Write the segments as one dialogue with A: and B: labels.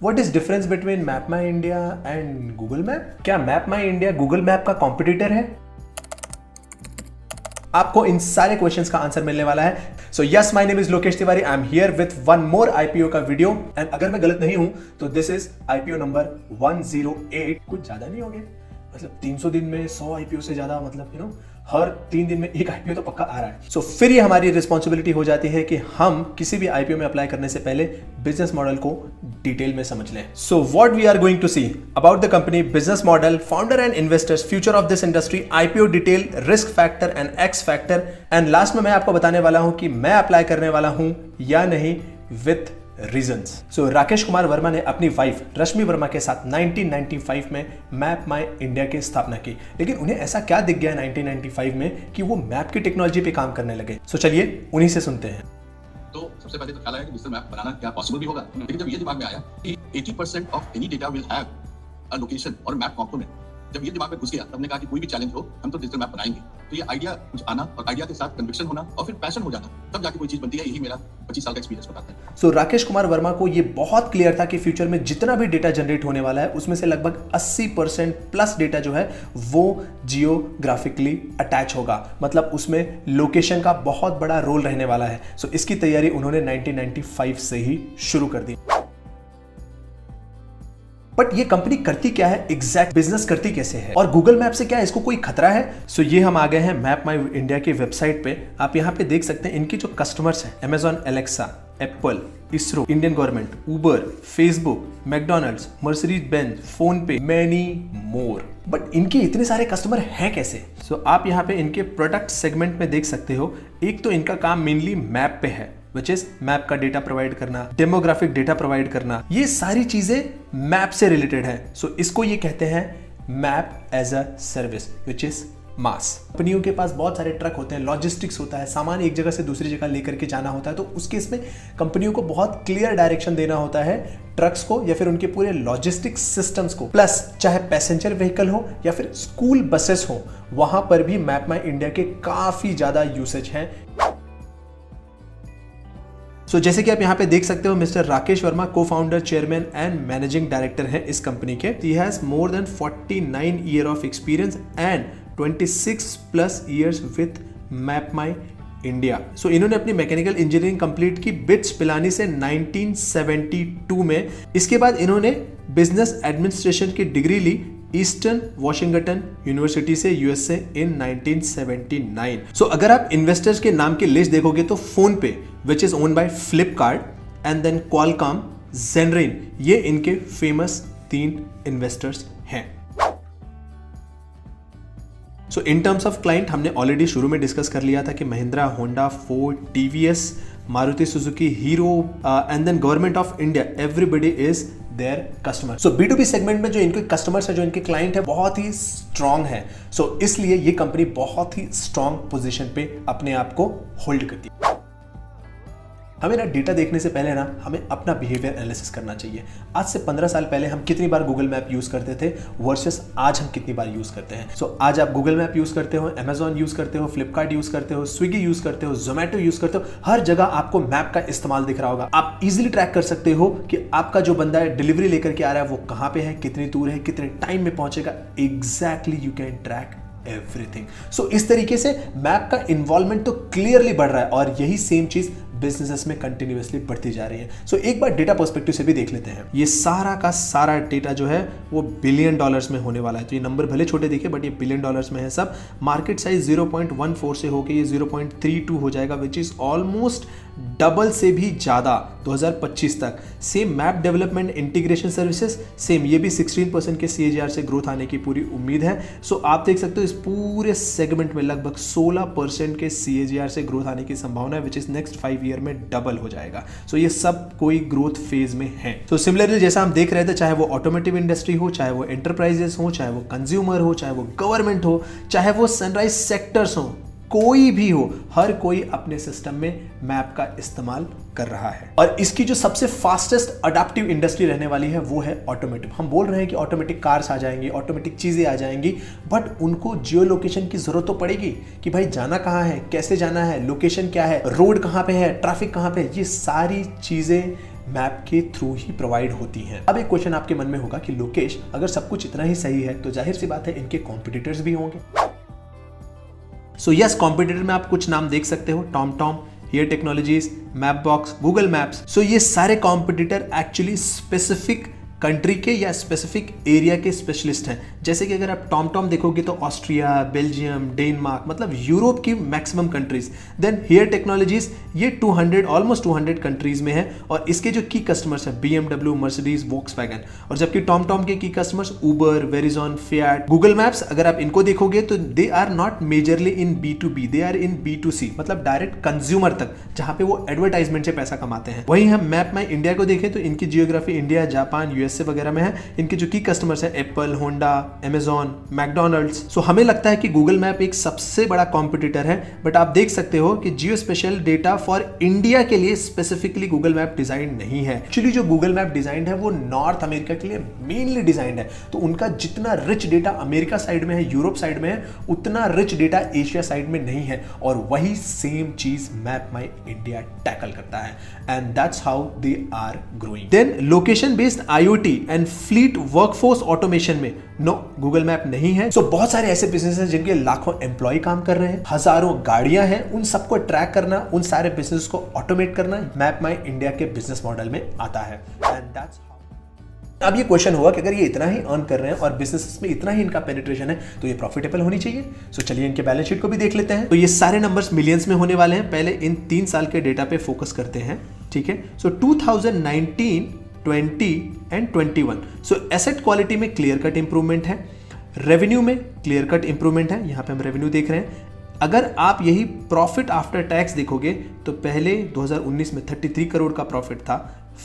A: What is difference between map my India and Google map? क्या map माई India Google map का competitor है? आपको इन सारे क्वेश्चंस का आंसर मिलने वाला है। So yes, my name is Lokesh Tiwari. I am here with one more IPO का वीडियो एंड अगर मैं गलत नहीं हूं तो दिस इज आईपीओ नंबर 108। कुछ ज्यादा नहीं हो गया, मतलब 300 दिन में 100 आईपीओ से ज्यादा, मतलब हर 3 दिन में एक आईपीओ तो पक्का आ रहा है। सो फिर ये हमारी रिस्पॉन्सिबिलिटी हो जाती है कि हम किसी भी आईपीओ में अप्लाई करने से पहले बिजनेस मॉडल को डिटेल में समझ लें। So what we are going to see about the company, business model, founder and investors, future of this industry, IPO detail, risk factor and X factor, and last में मैं आपको बताने वाला हूं कि मैं अप्लाई करने वाला हूं या नहीं विथ रीजंस। सो राकेश कुमार वर्मा ने अपनी वाइफ रश्मि वर्मा के साथ 1995 में मैप माई इंडिया की स्थापना की। लेकिन उन्हें ऐसा क्या दिख गया 1995 में कि वो मैप की टेक्नोलॉजी पे काम करने लगे? सो चलिए उन्हीं से सुनते हैं।
B: तो सबसे पहले तो ख्याल आया कि डिजिटल मैप बनाना क्या पॉसिबल भी होगा, लेकिन जब ये दिमाग में आया कि 80% of any data will have a location और मैप कंपोनेंट, जब ये दिमाग में घुस गया तब हमने कहा कि कोई भी चैलेंज हो हम तो डिजिटल मैप बनाएंगे। तो ये आइडिया कुछ आना और आइडिया के साथ कन्विक्शन होना और फिर पैशन हो जाना, तब जाके कोई चीज बनती है। यही मेरा 25 साल का एक्सपीरियंस बताता है।
A: सो राकेश कुमार वर्मा को ये बहुत क्लियर था कि फ्यूचर में जितना भी डेटा जनरेट होने वाला है उसमें से लगभग 80% प्लस डेटा जो है वो जियोग्राफिकली अटैच होगा, मतलब उसमें लोकेशन का बहुत बड़ा रोल रहने वाला है। सो इसकी तैयारी उन्होंने 1995 से ही शुरू कर दी। बट ये कंपनी करती क्या है, एग्जैक्ट बिजनेस करती कैसे है, और गूगल मैप से क्या इसको कोई खतरा है? सो ये हम आ गए हैं मैप माई इंडिया की वेबसाइट पे। आप यहाँ पे देख सकते हैं इनकी जो कस्टमर्स हैं, Amazon Alexa, Apple, ISRO, Indian government, Uber, Facebook, McDonald's, Mercedes Benz, PhonePe, many more. But इनके इतने सारे कस्टमर हैं कैसे? सो आप यहाँ पे इनके प्रोडक्ट सेगमेंट में देख सकते हो। एक तो इनका काम मेनली मैप पे है, विच इज मैप का डेटा प्रोवाइड करना, डेमोग्राफिक डेटा प्रोवाइड करना, ये सारी चीजें मैप से रिलेटेड है। सो इसको ये कहते हैं map as a service, which is MaaS. कंपनियों के पास बहुत सारे ट्रक होते हैं, लॉजिस्टिक्स होता है, सामान एक जगह से दूसरी जगह लेकर के जाना होता है। तो उसके इसमें कंपनियों को बहुत क्लियर डायरेक्शन देना होता है ट्रक्स को या फिर उनके पूरे लॉजिस्टिक्स सिस्टम्स को। प्लस चाहे पैसेंजर व्हीकल हो या फिर स्कूल बसेस हो, वहां पर भी मैप माई इंडिया के काफी ज्यादा यूसेज हैं। सो जैसे कि आप यहाँ पे देख सकते हो, मिस्टर राकेश वर्मा को founder, chairman and managing director हैं इस कंपनी के। He has more than 49 year of experience and 26 plus years with MapmyIndia. So इन्होंने अपनी मैकेनिकल इंजीनियरिंग कंप्लीट की बिट्स पिलानी से 1972 में। इसके बाद इन्होंने बिजनेस एडमिनिस्ट्रेशन की डिग्री ली ईस्टर्न वॉशिंगटन यूनिवर्सिटी से, यूएसए, इन 1979। सो अगर आप इन्वेस्टर्स के नाम की लिस्ट देखोगे तो PhonePe, which is owned by Flipkart, and then Qualcomm, Zenrin, ये इनके फेमस 3 इन्वेस्टर्स हैं। So in terms of client हमने ऑलरेडी शुरू में डिस्कस कर लिया था कि Mahindra, Honda, Ford, TVS, Maruti Suzuki, Hero, and then government of India, everybody is there customer. So B2B segment में जो इनके कस्टमर्स है, जो इनके क्लाइंट है, बहुत ही स्ट्रांग है। सो इसलिए ये कंपनी बहुत ही स्ट्रांग पोजीशन पे अपने आप को होल्ड करती है। हमें ना डेटा देखने से पहले ना हमें अपना बिहेवियर एनालिसिस करना चाहिए। आज से 15 साल पहले हम कितनी बार गूगल मैप यूज करते थे वर्सेस आज हम कितनी बार यूज करते हैं। सो आज आप गूगल मैप यूज करते हो, अमेजॉन यूज करते हो, फ्लिपकार्ट यूज करते हो, स्विगी यूज करते हो, जोमेटो यूज करते हो, हर जगह आपको मैप का इस्तेमाल दिख रहा होगा। आप इजिली ट्रैक कर सकते हो कि आपका जो बंदा है डिलीवरी लेकर के आ रहा है वो कहाँ पे है, कितनी दूर है, कितने टाइम में पहुंचेगा। Exactly you can track everything. So इस तरीके से मैप का इन्वॉल्वमेंट तो क्लियरली बढ़ रहा है और यही सेम चीज बिजनेसेस में कंटिन्यूअसली बढ़ती जा रही है। सो एक बार डेटा पर्सपेक्टिव से भी देख लेते हैं। ये सारा का सारा डेटा जो है वो बिलियन डॉलर्स में होने वाला है। तो ये नंबर भले छोटे दिखे बट ये बिलियन डॉलर्स में है सब। मार्केट साइज 0.14 से होकर ये 0.32 हो जाएगा, विच इज ऑलमोस्ट डबल से भी ज्यादा 2025 तक। Same map development integration services, same ये भी 16% के CAGR से ग्रोथ आने की पूरी उम्मीद है। सो आप देख सकते हो इस पूरे सेगमेंट में लगभग 16% के CAGR से ग्रोथ आने की संभावना है, विच इज नेक्स्ट 5 ईयर में डबल हो जाएगा। सो ये सब कोई ग्रोथ फेज में है। तो सिमिलरली जैसा हम देख रहे थे, चाहे वो ऑटोमोटिव इंडस्ट्री हो, चाहे वो एंटरप्राइजेस हो, चाहे वो कंज्यूमर हो, चाहे वो गवर्नमेंट हो, चाहे वो सनराइज सेक्टर्स हो, कोई भी हो, हर कोई अपने सिस्टम में मैप का इस्तेमाल कर रहा है। और इसकी जो सबसे फास्टेस्ट अडैप्टिव इंडस्ट्री रहने वाली है वो है ऑटोमेटिव। हम बोल रहे हैं कि ऑटोमेटिक कार्स आ जाएंगी, ऑटोमेटिक चीजें आ जाएंगी, बट उनको जियो लोकेशन की जरूरत तो पड़ेगी कि भाई जाना कहाँ है, कैसे जाना है, लोकेशन क्या है, रोड कहाँ पे है, ट्रैफिक कहाँ पे है। ये सारी चीजें मैप के थ्रू ही प्रोवाइड होती हैं। अब एक क्वेश्चन आपके मन में होगा कि लोकेश, अगर सब कुछ इतना ही सही है तो जाहिर सी बात है इनके कॉम्पिटिटर्स भी होंगे। सो यस, कॉम्पिटिटर में आप कुछ नाम देख सकते हो, TomTom, HERE technologies, Mapbox, Google Maps. So ये सारे कॉम्पिटिटर एक्चुअली स्पेसिफिक कंट्री के या स्पेसिफिक एरिया के स्पेशलिस्ट हैं। जैसे कि अगर आप टॉमटॉम देखोगे तो ऑस्ट्रिया, बेल्जियम, डेनमार्क, मतलब यूरोप की maximum countries. Then Here Technologies ये 200 ऑलमोस्ट 200 कंट्रीज में है और इसके जो की कस्टमर्स हैं BMW, मर्सिडीज, वोक्सवैगन। और जबकि टॉमटॉम के की customers Uber, Verizon, Fiat. Google Maps अगर आप इनको देखोगे तो they are not majorly in B2B, they are in B2C, मतलब डायरेक्ट कंज्यूमर तक, जहां पे वो एडवर्टाइजमेंट से पैसा कमाते हैं। वहीं हम मैप माई इंडिया को देखें तो इनकी जियोग्राफी इंडिया, जापान, USA वगैरह में है। इनके जो की कस्टमर्स हैं एप्पल, होंडा, अमेजॉन, मैकडोनल्ड्स। सो हमें लगता है कि गूगल मैप एक सबसे बड़ा कॉम्पिटिटर है, बट आप देख सकते हो कि जियो स्पेशल डेटा फॉर इंडिया के लिए स्पेसिफिकली गूगल मैप डिजाइन नहीं है। एक्चुअली जो गूगल मैप डिजाइन है वो नॉर्थ अमेरिका के लिए मेनली डिजाइन है, तो उनका जितना रिच डेटा अमेरिका साइड में है, यूरोप साइड में है, उतना रिच डेटा एशिया साइड में नहीं है। और वही सेम चीज मैप माई इंडिया टैकल करता है, and that's how they are growing. Then location based IoT and fleet workforce automation में नो, गूगल मैप नहीं है। सो बहुत सारे ऐसे बिजनेस हैं जिनके लाखों एम्प्लॉय काम कर रहे हैं, हजारों गाड़ियां हैं, उन सबको ट्रैक करना, उन सारे बिजनेस को ऑटोमेट करना मैप माई इंडिया के बिजनेस मॉडल में आता है, एंड दैट्स हाउ। अब ये क्वेश्चन हुआ कि अगर ये इतना ही अर्न कर रहे हैं और बिजनेस में इतना ही इनका पेनिट्रेशन है तो ये प्रॉफिटेबल होनी चाहिए। सो चलिए इनके बैलेंस शीट को भी देख लेते हैं। तो ये सारे नंबर्स मिलियंस में होने वाले हैं। पहले इन 3 साल के डेटा पे फोकस करते हैं, ठीक है। सो 2019, 20 एंड 21। सो एसेट क्वालिटी में क्लियर कट इंप्रूवमेंट है, रेवेन्यू में क्लियर कट इंप्रूवमेंट है, यहां पे हम रेवेन्यू देख रहे हैं। अगर आप यही प्रॉफिट आफ्टर टैक्स देखोगे तो पहले 2019 में 33 करोड़ का प्रॉफिट था,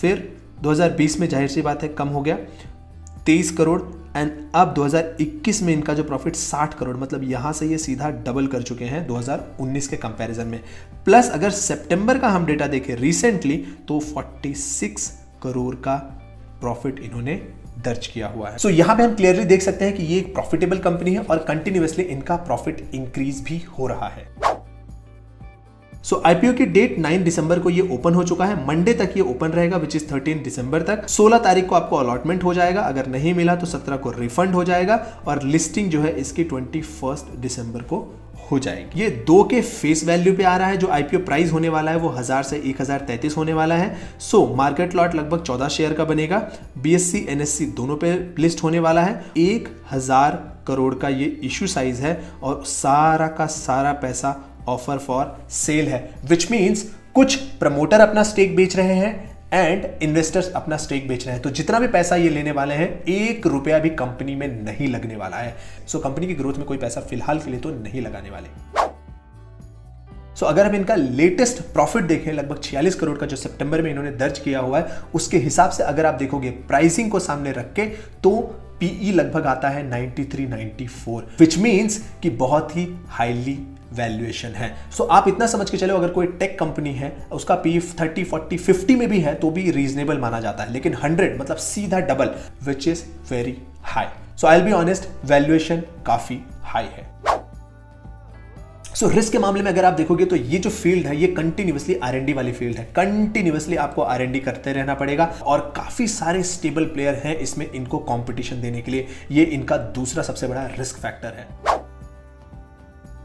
A: फिर 2020 में जाहिर सी बात है कम हो गया 23 करोड़, एंड अब 2021 में इनका जो प्रॉफिट 60 करोड़, मतलब यहां से ये सीधा डबल कर चुके हैं 2019 के कंपैरिजन में। प्लस अगर सितंबर का हम डेटा देखें रिसेंटली तो 46 करोड़ का प्रॉफिट इन्होंने दर्ज किया हुआ है। सो यहां पे हम क्लियरली देख सकते हैं कि ये एक प्रॉफिटेबल कंपनी है और कंटिन्यूअसली इनका प्रॉफिट इंक्रीज भी हो रहा है। सो आईपीओ की डेट 9 दिसंबर को ये ओपन हो चुका है, मंडे तक ये ओपन रहेगा विच इज 13 दिसंबर तक। 16 तारीख को आपको अलॉटमेंट हो जाएगा, अगर नहीं मिला तो 17 को रिफंड हो जाएगा और लिस्टिंग जो है इसकी 21 दिसंबर को हो जाएगी। ये 2 के फेस वैल्यू पे आ रहा है। जो आईपीओ प्राइस होने वाला है वो 1000 से 1033 होने वाला है। सो मार्केट लॉट लगभग 14 शेयर का बनेगा। BSE NSE दोनों पे लिस्ट होने वाला है। 1000 करोड़ का ये इश्यू साइज है और सारा का सारा पैसा ऑफर फॉर सेल है, विच मीन्स कुछ प्रमोटर अपना स्टेक बेच रहे हैं एंड इन्वेस्टर्स अपना स्टेक बेच रहे हैं। तो जितना भी पैसा ये लेने वाले हैं 1 रुपया भी कंपनी में नहीं लगने वाला है। सो कंपनी की ग्रोथ में कोई पैसा फिलहाल के लिए तो नहीं लगाने वाले। सो अगर हम इनका लेटेस्ट प्रॉफिट देखें लगभग 46 करोड़ का जो सितंबर में इन्होंने दर्ज किया हुआ है, उसके हिसाब से अगर आप देखोगे प्राइसिंग को सामने रख के तो PE लगभग आता है 93-94, विच मीन्स कि बहुत ही हाईली वैल्यूएशन है। सो आप इतना समझ के चलो अगर कोई टेक कंपनी है उसका PE 30, 40, 50 में भी है तो भी रीजनेबल माना जाता है, लेकिन 100 मतलब सीधा double, which is very high. So I will be honest, valuation काफी हाई है। सो रिस्क के मामले में अगर आप देखोगे तो ये जो फील्ड है ये कंटिन्यूअसली R&D वाली फील्ड है। कंटिन्यूअसली आपको R&D करते रहना पड़ेगा और काफी सारे स्टेबल प्लेयर हैं इसमें इनको कंपटीशन देने के लिए। ये इनका दूसरा सबसे बड़ा रिस्क फैक्टर है।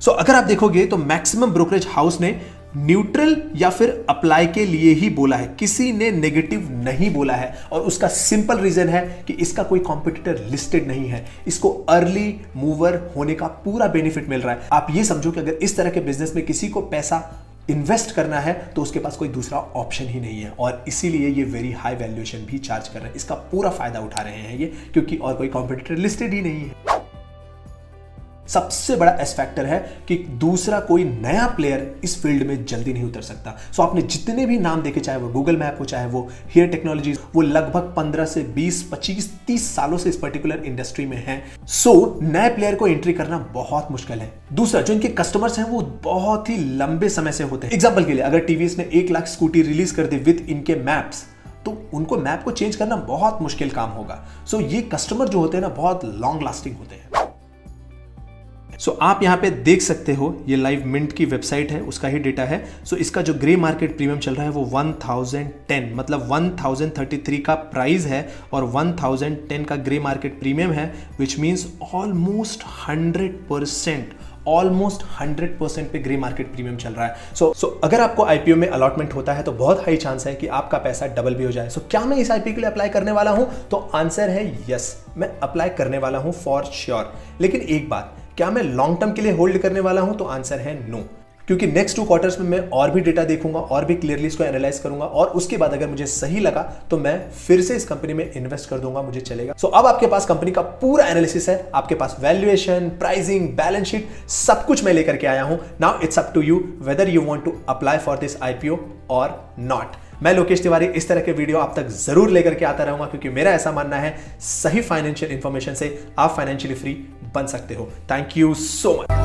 A: सो अगर आप देखोगे तो मैक्सिमम ब्रोकरेज हाउस ने न्यूट्रल या फिर अप्लाई के लिए ही बोला है, किसी ने नेगेटिव नहीं बोला है। और उसका सिंपल रीजन है कि इसका कोई कॉम्पिटिटर लिस्टेड नहीं है, इसको अर्ली मूवर होने का पूरा बेनिफिट मिल रहा है। आप ये समझो कि अगर इस तरह के बिजनेस में किसी को पैसा इन्वेस्ट करना है तो उसके पास कोई दूसरा ऑप्शन ही नहीं है और इसीलिए ये वेरी हाई वैल्यूएशन भी चार्ज कर रहे हैं। इसका पूरा फायदा उठा रहे हैं ये, क्योंकि और कोई कॉम्पिटिटर लिस्टेड ही नहीं है। सबसे बड़ा एस फैक्टर है कि दूसरा कोई नया प्लेयर इस फील्ड में जल्दी नहीं उतर सकता। सो आपने जितने भी नाम देखे, चाहे वो गूगल मैप हो, चाहे वो हियर टेक्नोलॉजीज, वो लगभग 15 से 20, 25, 30 सालों से इस पर्टिकुलर इंडस्ट्री में हैं। सो नए प्लेयर को एंट्री करना बहुत मुश्किल है। दूसरा, जो इनके कस्टमर्स हैं वो बहुत ही लंबे समय से होते हैं। एग्जाम्पल के लिए अगर टीवीएस ने 1 लाख स्कूटी रिलीज कर दी विद इनके मैप्स, तो उनको मैप को चेंज करना बहुत मुश्किल काम होगा। सो ये कस्टमर जो होते हैं ना बहुत लॉन्ग लास्टिंग होते हैं। सो आप यहाँ पे देख सकते हो, ये लाइव मिंट की वेबसाइट है, उसका ही डेटा है। सो इसका जो ग्रे मार्केट प्रीमियम चल रहा है वो 1010, मतलब 1033 का प्राइस है और 1010 का ग्रे मार्केट प्रीमियम है, विच मीन्स ऑलमोस्ट 100% पे ग्रे मार्केट प्रीमियम चल रहा है। सो अगर आपको आईपीओ में अलॉटमेंट होता है तो बहुत हाई चांस है कि आपका पैसा डबल भी हो जाए। सो क्या मैं इस आईपीओ के लिए अप्लाई करने वाला हूं? तो आंसर है यस, मैं अप्लाई करने वाला हूं फॉर श्योर। लेकिन एक बात, क्या मैं लॉन्ग टर्म के लिए होल्ड करने वाला हूं? तो आंसर है नो, क्योंकि नेक्स्ट 2 क्वार्टर्स में मैं और भी डेटा देखूंगा और भी क्लियरली इसको एनालाइज करूंगा और उसके बाद अगर मुझे सही लगा तो मैं फिर से इस कंपनी में इन्वेस्ट कर दूंगा, मुझे चलेगा। सो अब आपके पास कंपनी का पूरा एनालिसिस है, आपके पास वैल्यूएशन, प्राइसिंग, बैलेंस शीट, सब कुछ मैं लेकर के आया हूं। Now it's up to you whether you want to apply for this IPO और नॉट। मैं लोकेश तिवारी इस तरह के वीडियो आप तक जरूर लेकर के आता रहूंगा, क्योंकि मेरा ऐसा मानना है सही फाइनेंशियल इंफॉर्मेशन से आप फाइनेंशियली फ्री बन सकते हो। Thank you so much.